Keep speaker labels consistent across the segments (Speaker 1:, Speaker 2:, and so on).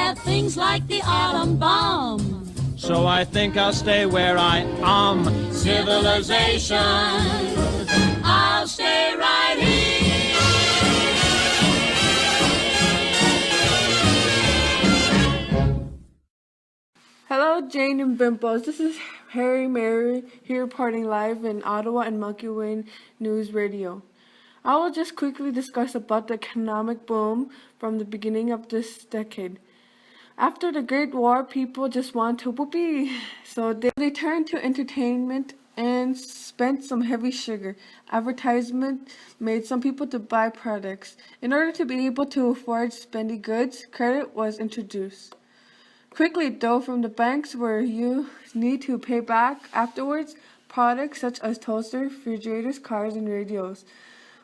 Speaker 1: have things like the atom bomb.
Speaker 2: So I think I'll stay where I am.
Speaker 1: Civilization, I'll stay right here.
Speaker 3: Hello, Jane and Bimples. This is Harry Mary here reporting live in Ottawa and Monkey Wayne News Radio. I will just quickly discuss about the economic boom from the beginning of this decade. After the Great War, people just want to whoopee, so they turned to entertainment and spent some heavy sugar. Advertisement made some people to buy products. In order to be able to afford spendy goods, credit was introduced. Quickly, though, from the banks where you need to pay back afterwards, products such as toasters, refrigerators, cars, and radios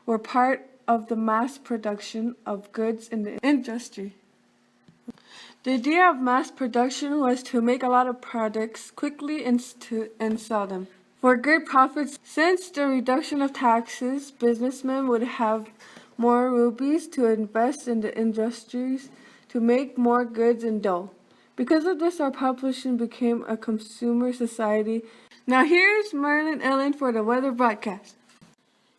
Speaker 3: were part of the mass production of goods in the industry. The idea of mass production was to make a lot of products quickly and sell them for great profits. Since the reduction of taxes, businessmen would have more rupees to invest in the industries to make more goods and dough. Because of this, our population became a consumer society. Now here's Marilyn Ellen for the weather broadcast.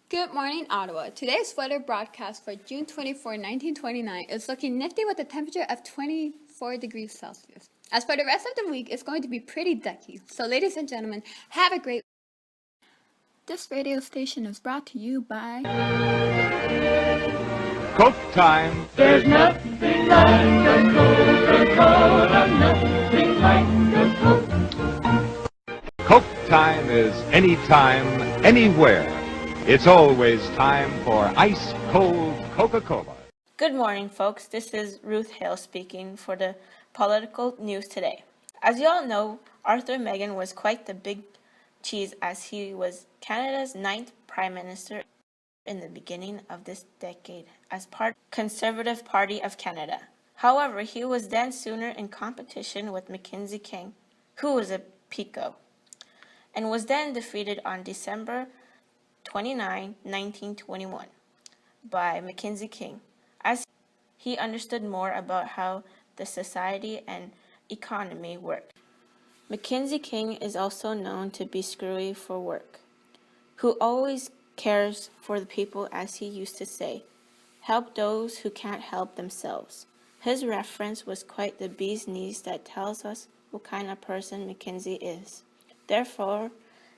Speaker 4: Good morning, Ottawa. Today's weather broadcast for June 24, 1929 is looking nifty with a temperature of 24 degrees Celsius. As for the rest of the week, it's going to be pretty ducky. So ladies and gentlemen, have a great week. This radio station is brought to you by
Speaker 5: Coke time.
Speaker 1: There's nothing like a Coca-Cola, nothing like a Coke.
Speaker 5: Coke time is anytime, anywhere. It's always time for ice-cold Coca-Cola.
Speaker 6: Good morning, folks. This is Ruth Hale speaking for the political news today. As you all know, Arthur Meighen was quite the big cheese as he was Canada's 9th Prime Minister in the beginning of this decade as part of the Conservative Party of Canada. However, he was then sooner in competition with Mackenzie King, who was a Pico, and was then defeated on December 29, 1921, by Mackenzie King, as he understood more about how the society and economy worked. Mackenzie King is also known to be screwy for work, who always cares for the people, as he used to say, help those who can't help themselves. His reference was quite the bee's knees that tells us what kind of person Mackenzie is. Therefore,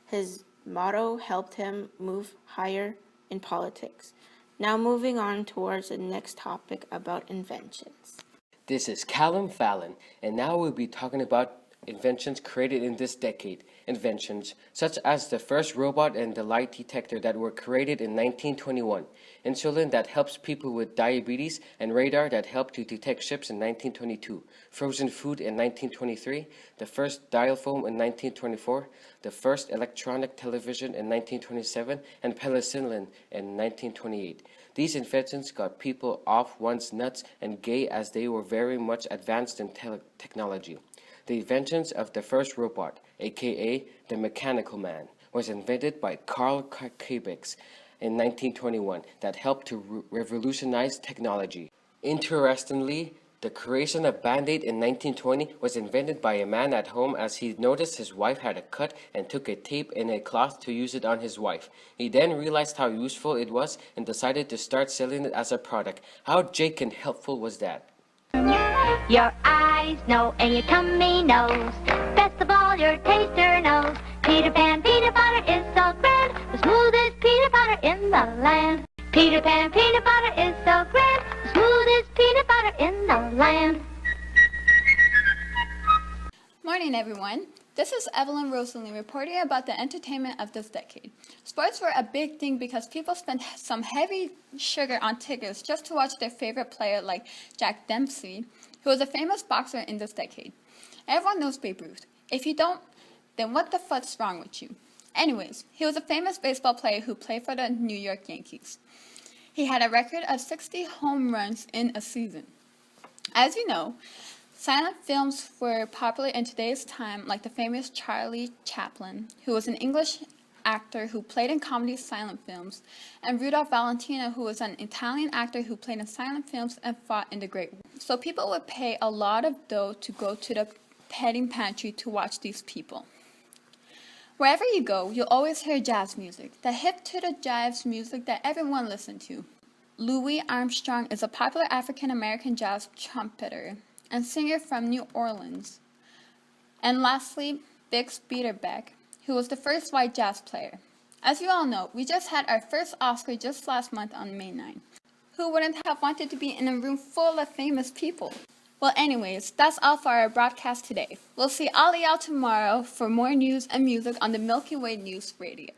Speaker 6: his motto helped him move higher in politics. Now moving on towards the next topic about inventions.
Speaker 7: This is Callum Fallon, and now we'll be talking about inventions created in this decade. Inventions such as the first robot and the light detector that were created in 1921, insulin that helps people with diabetes, and radar that helped to detect ships in 1922, frozen food in 1923, the first dial phone in 1924, the first electronic television in 1927, and penicillin in 1928. These inventions got people off once nuts and gay as they were very much advanced in technology. The inventions of the first robot, aka the Mechanical Man, was invented by Carl Kubiks in 1921 that helped to revolutionize technology. Interestingly, the creation of Band-Aid in 1920 was invented by a man at home as he noticed his wife had a cut and took a tape and a cloth to use it on his wife. He then realized how useful it was and decided to start selling it as a product. How Jake and helpful was that?
Speaker 8: Your eyes know and your tummy knows. Best of all, your taster knows. Peter Pan peanut butter is so grand, the smoothest peanut butter in the land. Peter Pan peanut butter is so grand, the smoothest peanut butter in the land.
Speaker 4: Morning, everyone. This is Evelyn Rosalie reporting about the entertainment of this decade. Sports were a big thing because people spent some heavy sugar on tickets just to watch their favorite player like Jack Dempsey, who was a famous boxer in this decade. Everyone knows Babe Ruth. If you don't, then what the fuck's wrong with you? Anyways, he was a famous baseball player who played for the New York Yankees. He had a record of 60 home runs in a season. As you know, silent films were popular in today's time, like the famous Charlie Chaplin, who was an English actor who played in comedy silent films, and Rudolph Valentino, who was an Italian actor who played in silent films and fought in the Great War. so people would pay a lot of dough to go to the petting pantry to watch these people. Wherever you go, you'll always hear jazz music, the hip-to-the-jives music that everyone listens to. Louis Armstrong is a popular African-American jazz trumpeter and singer from New Orleans. And lastly, Bix Beiderbecke, who was the first white jazz player. As you all know, we just had our first Oscar just last month on May 9. Who wouldn't have wanted to be in a room full of famous people? Well, anyways, that's all for our broadcast today. We'll see all of y'all tomorrow for more news and music on the Milky Way News Radio.